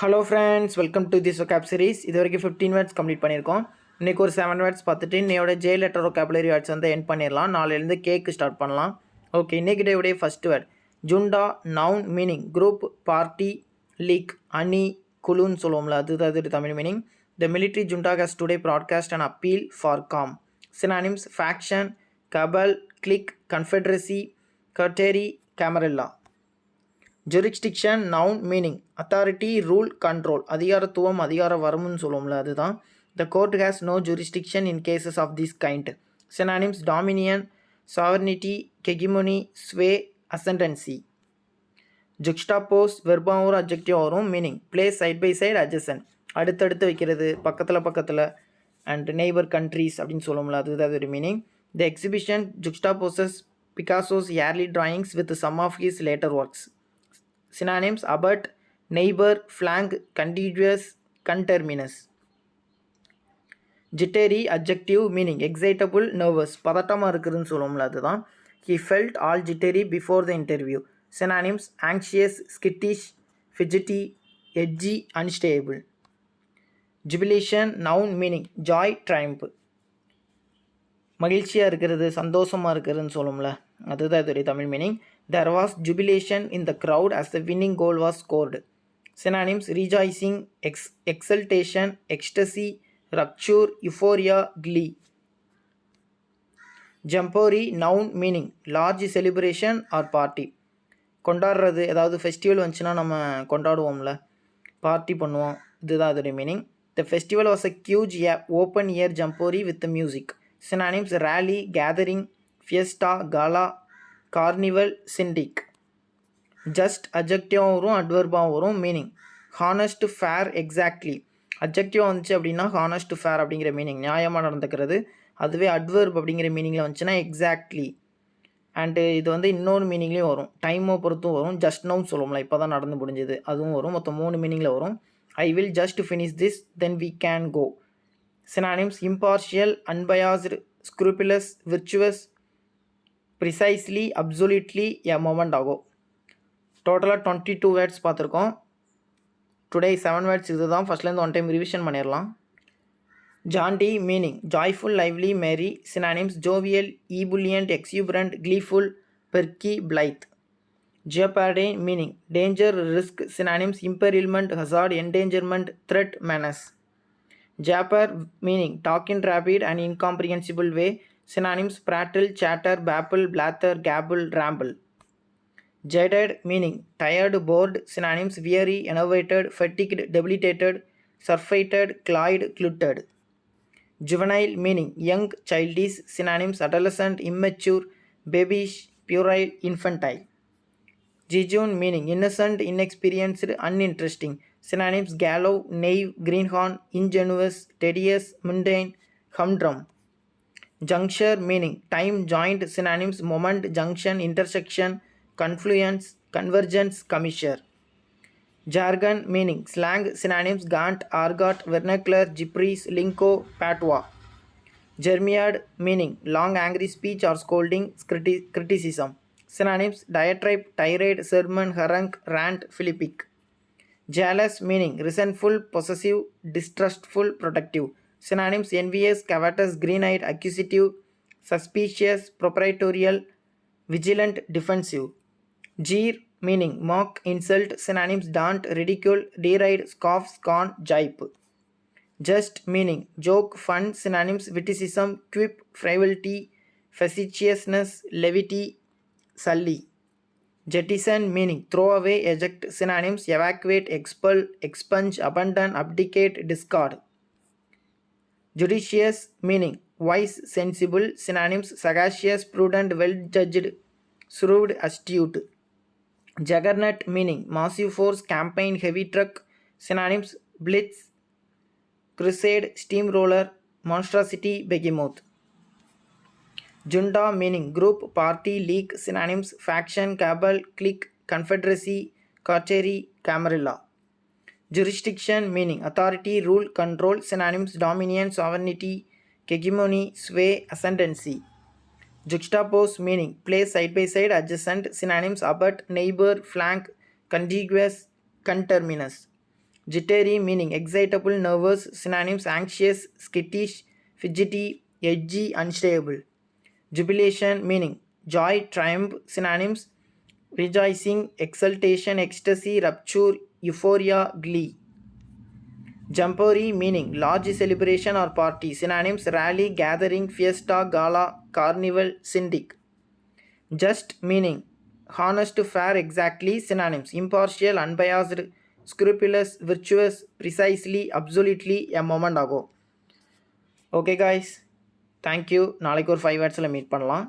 Hello friends, welcome to this vocab series. இது வரைக்கும் 15 words complete பண்ணியிருக்கோம். இன்றைக்கி ஒரு 7 வேர்ட்ஸ் பார்த்துட்டு இன்னையோட ஜே லெட்டர் ஒகேபுலரி வேர்ட்ஸ் வந்து எண்ட் பண்ணிடலாம். நாளையிலேருந்து கேக்கு ஸ்டார்ட் பண்ணலாம். ஓகே, இன்றைக்கி டேவுடைய first word junta. Noun meaning group, party, league, அணி, குழுன்னு சொல்லுவோம்ல, அது Tamil meaning. The military junta has today broadcast and appeal for calm. Synonyms faction, cabal, clique, confederacy, coterie, camarilla. Jurisdiction noun meaning authority, rule, control. அதிகாரத்துவம், அதிகார வரம்புன்னு சொல்லுவோம்ல, அதுதான். The court has no jurisdiction in cases of this kind. Synonyms dominion, sovereignty, hegemony, sway, ascendancy. Juxtapose வெர்பாவும் ஒரு objective வரும். Meaning place side by side, adjacent, அடுத்தடுத்து வைக்கிறது, பக்கத்தில் அண்ட் நெய்பர் கண்ட்ரீஸ் அப்படின்னு சொல்லுவோம்ல, அதுதான் ஒரு meaning. The exhibition juxtaposes Picasso's early drawings with some of his later works. Synonyms abut, neighbor, flank, contiguous, conterminous. Jittery adjective meaning excitable, nervous, பதட்டமாக இருக்குதுன்னு சொல்லுவோம்ல, அதுதான். He felt all jittery before the interview. Synonyms anxious, skittish, fidgety, edgy, unstable. Jubilation noun meaning joy, triumph, மகிழ்ச்சியாக இருக்கிறது, சந்தோஷமாக இருக்கிறதுன்னு சொல்லுவோம்ல, அதுதான் இதோடைய Tamil meaning. There was jubilation in the crowd as the winning goal was scored. Synonyms rejoicing, exultation, ecstasy, rapture, euphoria, glee. Jamboree noun meaning large celebration or party. கொண்டாடுறது, ஏதாவது festival வந்துச்சுன்னா நம்ம கொண்டாடுவோம்ல, பார்ட்டி பண்ணுவோம், இதுதான் அதோடைய meaning. The festival was a huge open air jamboree with the music. Synonyms rally, gathering, fiesta, gala, carnival, shindig. Just அட்ஜெக்டிவாகவும் வரும், அட்வர்பாகவும் வரும். Meaning honest, fair, exactly. அட்ஜெக்டிவாக வந்துச்சு அப்படின்னா ஹானஸ்ட், ஃபேர் அப்படிங்கிற மீனிங் நியாயமாக நடந்துக்கிறது. அதுவே அட்வர்ப் அப்படிங்கிற மீனிங்கில் வந்துச்சுன்னா எக்ஸாக்ட்லி. அண்டு இது வந்து இன்னொரு மீனிங்லேயும் வரும், டைமை பொறுத்தும் வரும். ஜஸ்ட் நவுன்னு சொல்லுவோம்ல, இப்போ தான் நடந்து முடிஞ்சது, அதுவும் வரும். மொத்தம் 3 மீனிங்கில் வரும். I will just finish this then we can go. Synonyms impartial, unbiased, scrupulous, virtuous, precisely, absolutely, a moment ஆகும். டோட்டலாக 22 வேர்ட்ஸ் பார்த்துருக்கோம். டுடே 7 வேர்ட்ஸ் இது தான். ஃபஸ்ட்லேருந்து 1 டைம் ரிவிஷன் பண்ணிடலாம். Jaunty meaning joyful, lively, merry. Synonyms jovial, ebullient, exuberant, gleeful, perky, blithe. Jeopardy meaning danger, risk. Synonyms imperilment, hazard, endangerment, threat, menace. Jabber meaning talk in rapid and incomprehensible way. Synonyms prattle, chatter, babble, blather, gabble, ramble. Jaded meaning tired, bored. Synonyms weary, enervated, fatigued, debilitated, surfeited, cloyed, cluttered. Juvenile meaning young, childish. Synonyms adolescent, immature, babyish, puerile, infantile. Jejune meaning innocent, inexperienced, uninteresting. Synonyms gallow, naive, greenhorn, ingenuous, tedious, mundane, humdrum. Juncture meaning time, joint. Synonyms moment, junction, intersection, confluence, convergence, commissure. Jargon meaning slang. Synonyms gaunt, argot, vernacular, gypsies, lingo, patois. Jeremiad meaning long angry speech or scolding, criticism. Synonyms diatribe, tirade, sermon, harangue, rant, philippic. Jealous meaning resentful, possessive, distrustful, protective. Synonyms envious, covetous, green-eyed, accusative, suspicious, proprietorial, vigilant, defensive. Jeer meaning mock, insult. Synonyms daunt, ridicule, deride, scoff, scorn, jipe. Just meaning joke, fun. Synonyms witticism, quip, frivolity, facetiousness, levity, sully. Jettison meaning throw away, eject. Synonyms evacuate, expel, expunge, abandon, abdicate, discard. Judicious meaning wise, sensible. Synonyms sagacious, prudent, well-judged, shrewd, astute. Juggernaut meaning massive force, campaign, heavy truck. Synonyms blitz, crusade, steamroller, monstrosity, behemoth. Junta meaning group, party, league. Synonyms faction, cabal, clique, confederacy, coterie, camarilla. Jurisdiction meaning authority, rule, control. Synonyms dominion, sovereignty, hegemony, sway, ascendancy. Juxtapose meaning place side by side, adjacent. Synonyms abut, neighbor, flank, contiguous, conterminous. Jittery meaning excitable, nervous. Synonyms anxious, skittish, fidgety, edgy, unstable. Jubilation meaning joy, triumph. Synonyms rejoicing, exultation, ecstasy, rapture, euphoria, glee. Jamboree meaning large celebration or party. Synonyms rally, gathering, fiesta, gala, carnival, syndic. Just meaning honest, fair, exactly. Synonyms impartial, unbiased, scrupulous, virtuous, precisely, absolutely, a moment ago. Okay guys, thank you. நாளைக்கு ஒரு 5 வேர்ட்ஸில் meet பண்ணலாம்.